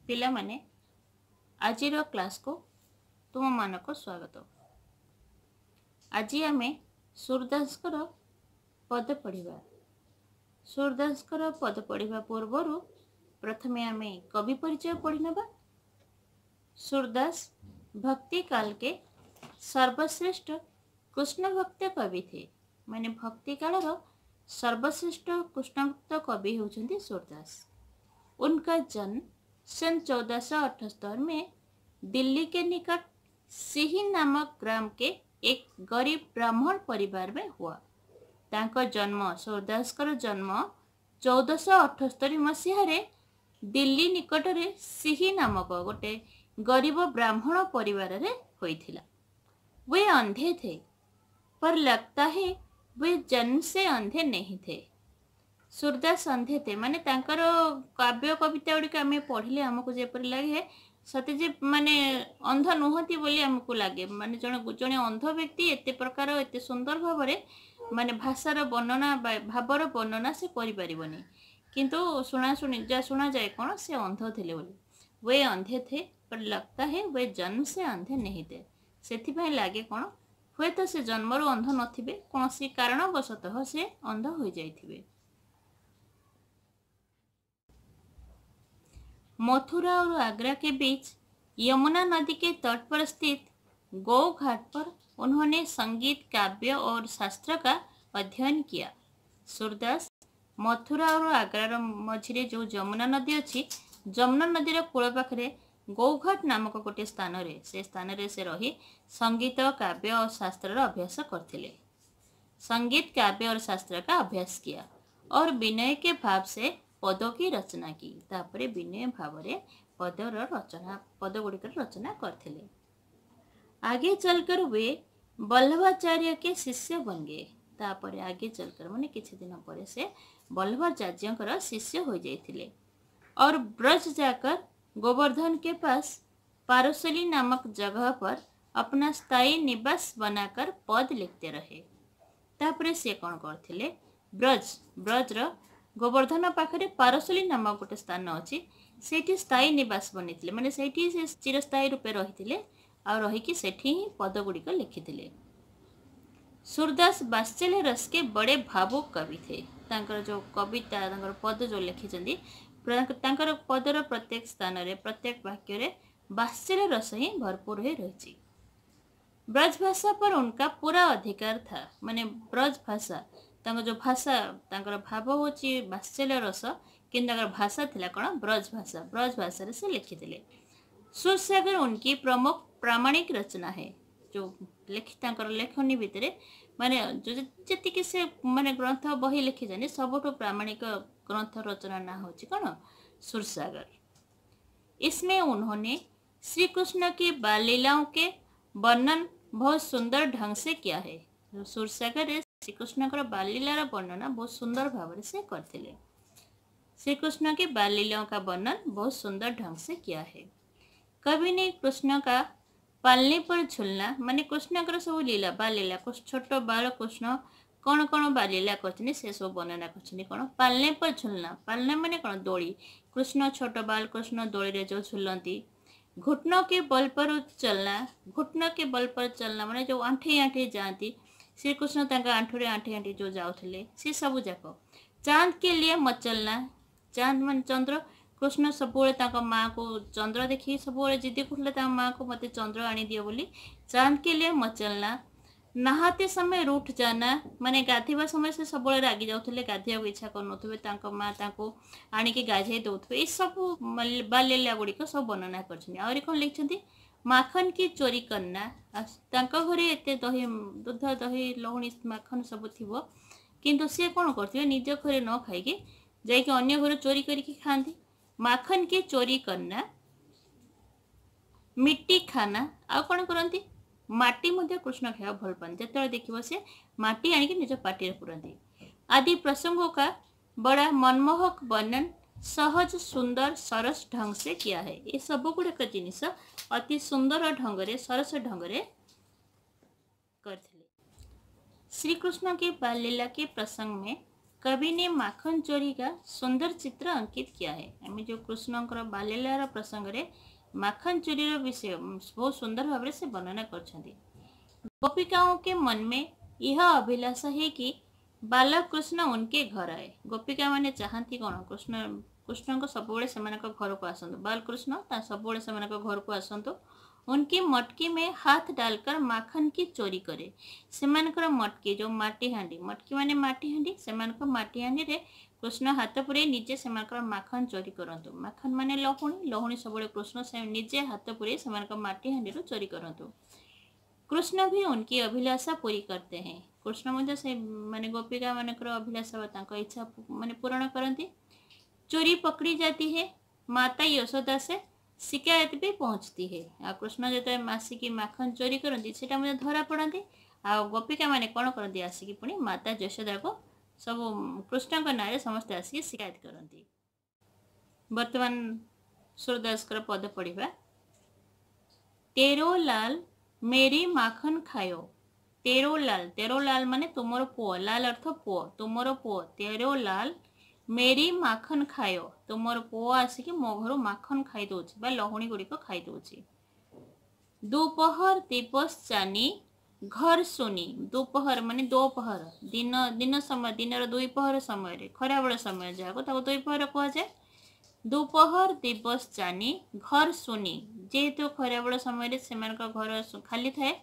पिला माने आजिर क्लास को तुम मानक स्वागत। आज आमे सूरदासकर पद पढ़ा। सूरदासकर पद पढ़ा पूर्वर प्रथमे आमे कवि परिचय पढ़ी नबा। सूरदास भक्ति काल के सर्वश्रेष्ठ कृष्ण भक्त कवि थे। माने भक्ति काल सर्वश्रेष्ठ कृष्ण भक्त कवि होचंदी सूरदास। उनका जन्म सन 1478 में दिल्ली के निकट सिही नामक ग्राम के एक गरीब ब्राह्मण परिवार में हुआ। तांको जन्म सूरदासकर जन्म 1478 मसीह दिल्ली निकट रे सिही नामक गोटे गरीब ब्राह्मण परिवार रे होइथिला। वे अंधे थे, पर लगता है वे जन्म से अंधे नहीं थे। सूरदास अंधे थे माने तांकर काव्य कविता गुड़िक आम पढ़िले आमको जेपर लगे सते जे माने अंध नुहति बोली आमको लगे। माने जने अंध व्यक्ति एते प्रकार एते सुंदर भाव माने भाषार वर्णना भावर वर्णना से करि परिबनी, किंतु शुना जाए कौन से अंध थे बोली। वे अंधे थे, पर लगता है वे जन्म से अंधे नहीं थे। से लगे कौन हुए तो से जन्मरू अंध नथिबे, कौन सी कारणवशतः से अंध हो जाइथिबे। मथुरा और आगरा के बीच यमुना नदी के तट पर स्थित गौ घाट पर उन्होंने संगीत, काव्य और शास्त्र का अध्ययन किया। सूरदास मथुरा और आगरार मझिरे जो यमुना नदी अच्छी, यमुना नदीर कूल पाखे गौघाट नामक गोटे स्थान से रही संगीत, काव्य और शास्त्र अभ्यास करथिले। संगीत, काव्य और शास्त्र का अभ्यास किया और विनय के भाव से पदों की रचना की। तापरे विनय भाव रे पद गुड़िकर रचना करथिले। आगे चलकर वे वल्लभाचार्य के शिष्य बन गए। तापरे आगे चलकर माने किछि दिन पर से वल्लभाचार्य शिष्य हो जाइथिले और ब्रज जाकर गोवर्धन के पास पारसली नामक जगह पर अपना स्थायी निवास बनाकर पद लिखते रहे। तापरे से कौन करथिले, ब्रजर गोवर्धन पाखरे पारसली नामक गोटे स्थान अच्छी, सेठी स्थायी निवास बनी माने सेठी से चिरस्थायी रूपे रही और रहीकि सेठी ही पद गुड़िक लिखिथिले। सूरदास वात्सल्य रस के बड़े भावुक कवि थे। तांकर जो कविता तांकर पद जो लिखिछंदी तांकर पदर प्रत्येक स्थान रे प्रत्येक वाक्य रे वात्सल्य रस ही भरपूर हो रही। ब्रज भाषा पर उनका पूरा अधिकार था। माने ब्रज भाषा जो भाषा तांकर भाव होची वात्सल्य रस, किंतु भाषा थिला कौन ब्रज भाषा रे से लिखिथिले। सूरसागर उनकी प्रमुख प्रामाणिक रचना है। जो तांकर लेखनी भितर माने जो जति से माने ग्रंथ बही लिखि जाने सबुठो प्रामाणिक ग्रंथ रचना ना होची कौन सूरसागर। इसमें उन्होंने श्री कृष्ण की बाल लीलाओं के वर्णन बहुत सुंदर ढंग से किया है। सूरसागर श्री कृष्ण का बाल लीलार वर्णना बहुत सुंदर भाव से करथिले। श्री कृष्ण के बाल लीलाओं का वर्णन बहुत सुंदर ढंग से किया है। कवि ने कृष्ण का पालने पर झूलना माने कृष्ण का सब लीला बाल लीला छोट बाल कृष्ण कौन कौन बाल लीला कर से सब वर्णना कर कौन पालने पर झूलना। पालना माने कौन दोड़ी, कृष्ण छोट बाल कृष्ण दोड़ी रे जो झूलती। घुटनों के बल पर चलना, घुटनों के बल पर चलना माने जो आंठी आंठी जाती श्री कृष्ण आंठुरे आंठी आंठी जो जाऊले सी सब जाक। चांद के लिए मचलना, चांद मान चंद्र, कृष्ण सबुले माँ को चंद्र देखी सबुले जिद्दी करते माँ को मत चंद्र आनी दियो बोली। चांद के लिए मचलना, नहाते समय रूठ जाना माने गाधेवा समय से सब रागी जाऊे, गाधेवा इच्छा कर माँ आणिकी गाधे दौथे। ये सब बाल लीला गुड़िक सब वर्णना कर कौन लिखते माखन की चोरी करना। घरे एत दही दूध दही लहुणी माखन सब थी, किंतु सी कौन करते निज घरे न खाई जाकि अन्य घर चोरी करके खाती। माखन की चोरी करना, मिट्टी खाना, आ कौन करती माटी मध्य कृष्ण खाया भल पाते जो देखिए से माटी आणिक निज पाटी पुराती। आदि प्रसंगों का बड़ा मनमोहक वर्णन सहज सुंदर सरस ढंग से किया है। ये सब गुड़ाक जिनिस अति सुंदर ढंग सरस ढंग करथिले। श्री कृष्ण के बाल लीला के प्रसंग में कवि ने माखन चोरी का सुंदर चित्र अंकित किया है। आम जो कृष्णकर बाल्यलीलार प्रसंग रे माखन चोरी विषय बहुत सुंदर भाव से वर्णना कर। गोपिकाओं के मन में यह अभिलाषा है कि बालक कृष्ण उनके घर आए। गोपिका माने चाहती कौन कृष्ण कृष्ण को सब घर को आसतु बालकृष्ण सब घर को आसतु उनकी मटकी में हाथ डालकर माखन की चोरी करे। सेमानकर मटकी जो माटी हांडी मटकी माने माटी हांडी सेमानकर माटी हांडी रे कृष्ण हाथ पुरे निजे सेमानकर माखन चोरी करंतु। माखन माने लहुणी लहुणी सब कृष्ण से निजे हाथ पुरे सेमानकर माटी हांडी रो चोरी करंतु। कृष्ण भी उनकी अभिलाषा पूरी करते हैं। कृष्ण मध्य से माने गोपिका मानकर अभिलाषा तांको इच्छा माने पूर्ण करती। चोरी पकड़ी जाती है। माता यशोदा से शिकायत भी पहुंचती है। आ कृष्ण जो आसिकी माखन चोरी करती से धरा पड़ती। आ गोपिका माने कौन करती आसिकी पुणी माता यशोदा को सब कृष्ण का नारे समस्त आसिकी शिकायत करती। वर्तमान सूरदास पद पढ़ा। तेरो लाल मेरी माखन खायो। तेरो लाल माने तुमर पुओ लाल अर्थ पुओ तुमर पुओ तेरो लाल मेरी माखन खायो। तुमर पुओ आसिकी मो घर माखन खाई दउछि बा लहुणी गुड़िक खाई दउछि। दोपहर दिवस जानी घर सुनी। दोपहर माने दोपहर दिन दिन समय दिन दुईपहर समय खरा बेल समय जहाँ दुईपहर कह जाए। दोपहर दिवस जानी घर सुनी जेहेतु खरा बेल समय से घर खाली थाए।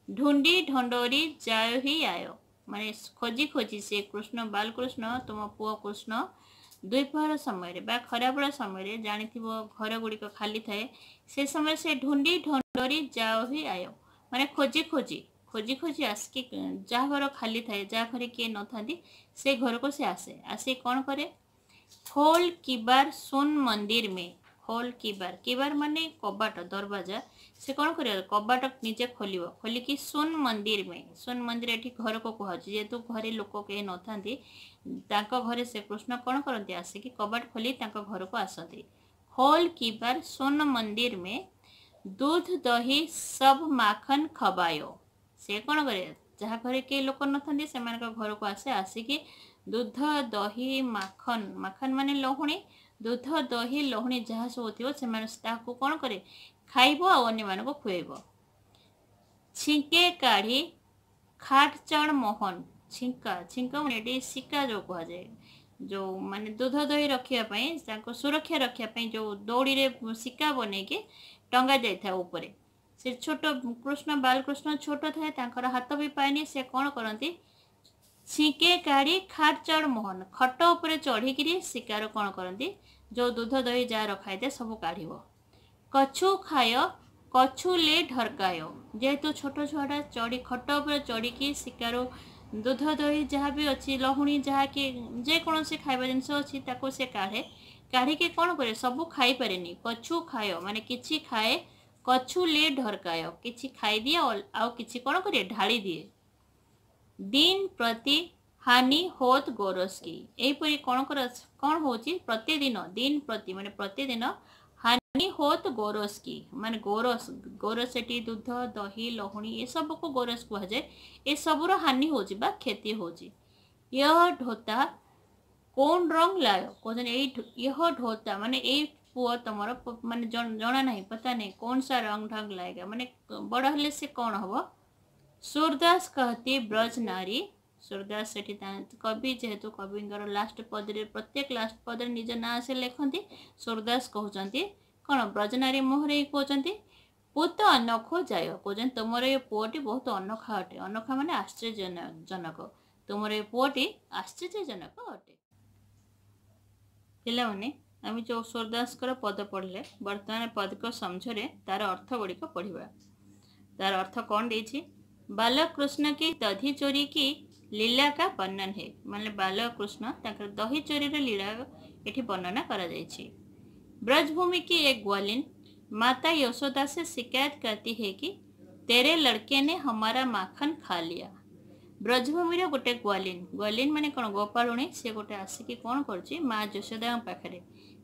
ढूंढी ढंडोरी जाय ही आयो माने खोजी खोजी से कृष्ण बालकृष्ण तुम पुओ कृष्ण दुईपहर समय बा खराबेल समय जानी घर गुड़िक खाली थाए से समय से ढूंढी ढंडोरी जाओ ही आयो माने खोजी खोजी खोजी खोजी आसिक जहाँ घर खाली थाए जहाँ घर किए न था से घर को से आसे आसे कौन करे। खोल किबार सुन मंदिर में। खोल किबार किबार माने कबाट दरवाजा से कौन कर कबाट निजे खोल खोलिकी सुन मंदिर में। सुन मंदिर ये घर को कह जेहेतु घरे लोक कहीं न था घरे से कृष्ण कौन करती आसिकी कबाट खोली घर को आसती। खोल किबार सुन मंदिर में दूध दही सब माखन खबायो। से कौन करे जहाँ घरे कई लोक न था से घर को आसे आसिकी दूध दही माखन माखन माने लहुणी दूध दही लहुणी जहाँ सब थो से कौन करे खाइब आने को खुएब। छिंके काढ़ी खाटचण मोहन। छिंका छिंका माने सिक्का जो कह जाए जो माने दूध दही रखापी सुरक्षा रखापी जो दौड़ी रे सिक्का बन के टंगा जाए ऊपर से छोट कृष्ण बालकृष्ण छोट थाए हाथ भी पाएनि से कौन करती छिके काढ़ी खाटचड़ मोहन खट उपर चढ़ी शिकार कौन करती जो दूध दही जहाँ रखाई सब काढ़। कछु खाय कछु ले ढरकाय जेहेतु छोट छुआटा चढ़ी खट उपर चढ़ी शिकार दूध दही जहाँ भी अच्छी लहुणी जहाँ कि जेकोसी खाଇବା जिनस अच्छी से काढ़े काढ़ी कौन करे सब खाई पारे। कछु खाय माने किछि खाए कछु ले ढरकाय किछि खाई दिए आउ किछि कौन करे ढाली दिए। दिन प्रति हानि होत गोरस की यहीपरि कौन होची प्रतिदिन दिन प्रति माने प्रतिदिन हानि होत गोरस की माने गोरस गोरस एटी दूध दही लहुणी ये सब को गोरस कह जाए। ये सबुर हानि होची बा क्षति होची। यह ढोता कौन रंग लायो कहते यह ढोता माने ये पुओ तुमर माने जना नहीं पता नहीं कौन सा रंग ढंग लाएगा माने बड़ हेले से कौन हम। सूरदास कहती ब्रज नारी। सूरदास से कवि जेहेतु कविंर लास्ट पदरे प्रत्येक लास्ट पदरे निज ना से लिखती सूरदास कहते कौन ब्रजनारी मुहरे कहते पुत अनोखो जाय कहते तुमर ये पुओटी बहुत अनोखा अटे। अनोखा माने आश्चर्यजनक तुमर ये पुओटी आश्चर्यजनक अटे। पिलाने आम जो सूरदास पद पढ़ले वर्तमान पद को समझे तार अर्थ गुड़िक पढ़ा। तार अर्थ कौन देछि बालक कृष्ण की दही चोरी की लीला का वर्णन है माने बालक कृष्ण दही चोरी लीला ये वर्णना करा जायछि। ब्रजभूमि की एक ग्वालिन माता यशोदा से शिकायत करती है कि तेरे लड़के ने हमारा माखन खा लिया। ब्रजभूमि गोटे ग्वालिन ग्वालिन माने कौन गोपालुणी से गोटे आसिकी कौन कर माँ यशोदा पाखे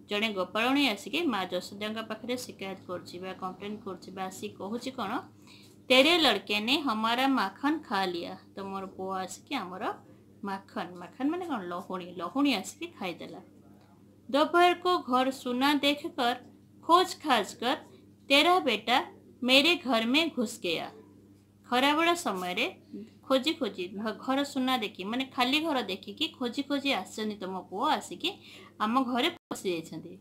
जड़े गोपालुणी आसिकी माँ यशोदा पाखे शिकायत कर कंप्लेन कर कौन तेरे लड़के ने हमारा माखन खा लिया। तो मोर पुओ आसिकी आमर माखन माखन माने कौन लहुणी लहुणी आसिक खाईदेला। दोपहर को घर सुना देखकर खोज खाज कर तेरा बेटा मेरे घर में घुस गया। खराबेला समय रे खोजी खोजी घर सुना देखी माने खाली घर देखिकी खोजी खोजी आसछन्ती तुम पुओ आसिकी आम घरे पशि जाइछन्ती।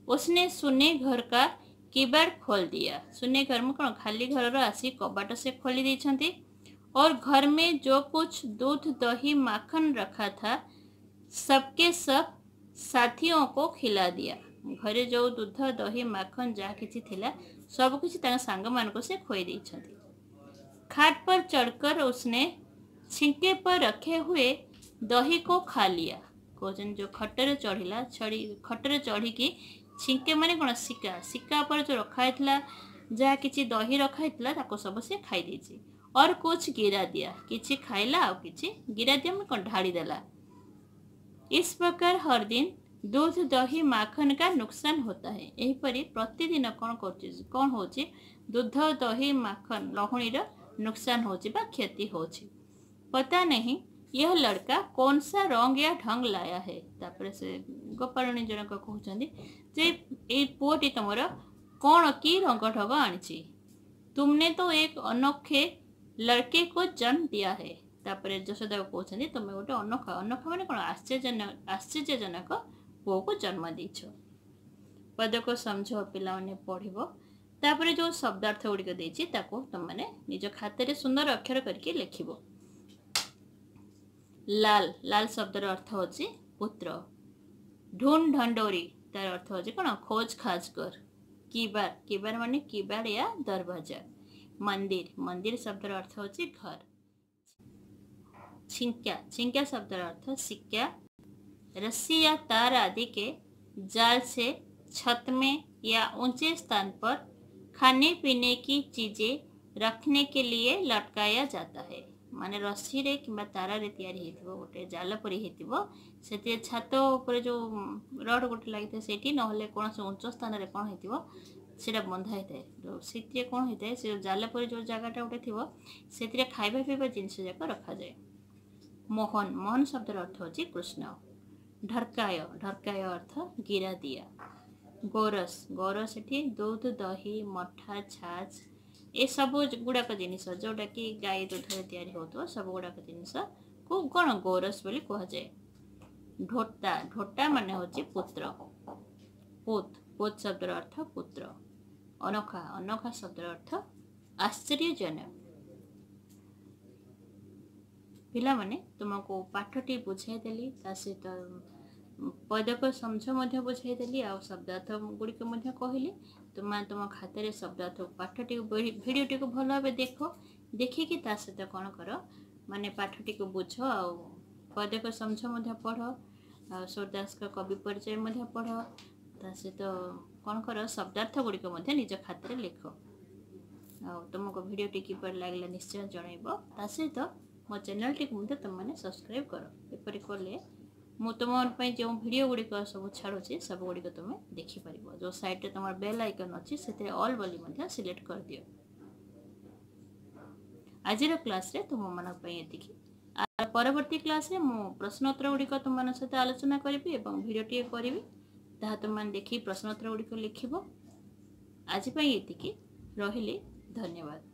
उसने सुने घर का किबाड़ खोल दिया। सुने घर में कौन खाली घर आसी कबाट से खोली देछन्ती और घर में जो कुछ दूध दही माखन रखा था सबके सब साथियों को खिला दिया। घरे जो दूध दही माखन जहाँ किसी थिला सब किसी सांग मान को से खोई देछन्ती। खाट पर चढ़कर उसने छिंके पर रखे हुए दही को खा लिया। कोजन जो खटरे चढ़िला खटरे चढ़ी छिंके माने कौन सिक्का सिक्का पर जो रखाई जहाँ किसी दही रखाई ताको सब से खाई देछि और कुछ गिरा दिया किछि खाइला और किछि गिरा दिया मैं कौन ढाड़ी देला। इस प्रकार हर दिन दूध दही माखन का नुकसान होता है। एहीपरि प्रतिदिन कौन होची दूध दही माखन लहुणी नुकसान होची बा क्षति होची। पता नहीं यह लड़का कौन सा रंग या ढंग लाया है। तापर से गोपालनी जनक कहउछन्ती जे ए पुओटी तमर कौन की रंग ढंग आनिछि। तुमने तो एक अनोखे लड़के को जन्म दिया है। तापर यशोदा कहउछन्ती तुम गोटे अनोखा अनोखा माने कोन आश्चर्यजनक पुओ को जन्म देछ। पद को समझो पिला माने पढ़िबो। तापर जो शब्दार्थ गुड़िक देछि ताको तुम माने निज खाते रे सुंदर अक्षर करके लिखिबो। लाल लाल शब्दर अर्थ होछि पुत्र। ढूंढ ढंडोरी तार अर्थ होछि कोन खोज खाज कर। किबार किबार माने किबार या दरवाजा। मंदिर मंदिर शब्दर अर्थ होछि घर। छिंका छिंका शब्दर अर्थ सिक्का। रस्सी या तार आदि के जाल से छत में या ऊंचे स्थान पर खाने पीने की चीजें रखने के लिए लटकाया जाता है। माने रस्सी रे किंबा तारा रे तैयारी हेतिबो गोटे जाल परी हेतिबो सेते छात ऊपर जो रड गोटे लागिथे सेठी नहले कोन से उच्च स्थान रे कोन हेतिबो सेटा बंधा हेते सेतिरे कोन हेते से जाल परी जो जगहटा गोटे थिबो सेतिरे खाइबा पीबा जिनिस जाक रखा जाए। मोहन मोहन शब्दर अर्थ होछि कृष्ण। ढरकाय ढरकाय अर्थ गिरा दिया। गोरस गोरस एठी दूध दही मठा छाछ ए सब गुड़ाक जिनिस जोटा कि गाय दूध तैयारी होतो सब गुड़ाक जिनिस को कौन गोरस बोली कह जाए। ढोटा ढोटा माने होछि पुत्र। पोत पोत शब्दर अर्थ पुत्र। अनोखा अनोखा शब्दर अर्थ आश्चर्यजनक। पिला माने तुमको पाठटी बुझाई देली ता सहित पदक समझ मध्य बुझाई देली आ शब्दार्थ गुड़िक मध्य कहली। तुम खाते शब्दार्थ पाठटी भिडियोटी को भल भाव देख देखिकी ता सहित कौन कर माने पाठटी को बुझ आ पदक समझ मध्य पढ़ आ सूरदास का कवि परिचय मध्य पढ़ ता सहित कौन कर शब्दार्थ गुड़िक मध्य निज खाते लिख। आ तुमको भिडियोटी किपर लागला निश्चय जनइब। ता सहित मो चैनल टी को तुम मैंने सब्सक्राइब कर एपरी कले मु तुम जो वीडियो गुड़िक सब छाड़ुची सब गुड़िक तुम देखिपर। जो साइड तुम बेल आइकन अच्छी से ऑल बोली सिलेक्ट कर दियो। आज क्लास रे तुम मन ये परवर्ती क्लास रे मु प्रश्नोत्तर गुड़िक तुम मन सहित आलोचना करी एवं भिडियोटी करी ताहा तुम देखी प्रश्नोत्तर गुड़िक लिखिब। आज ये रही धन्यवाद।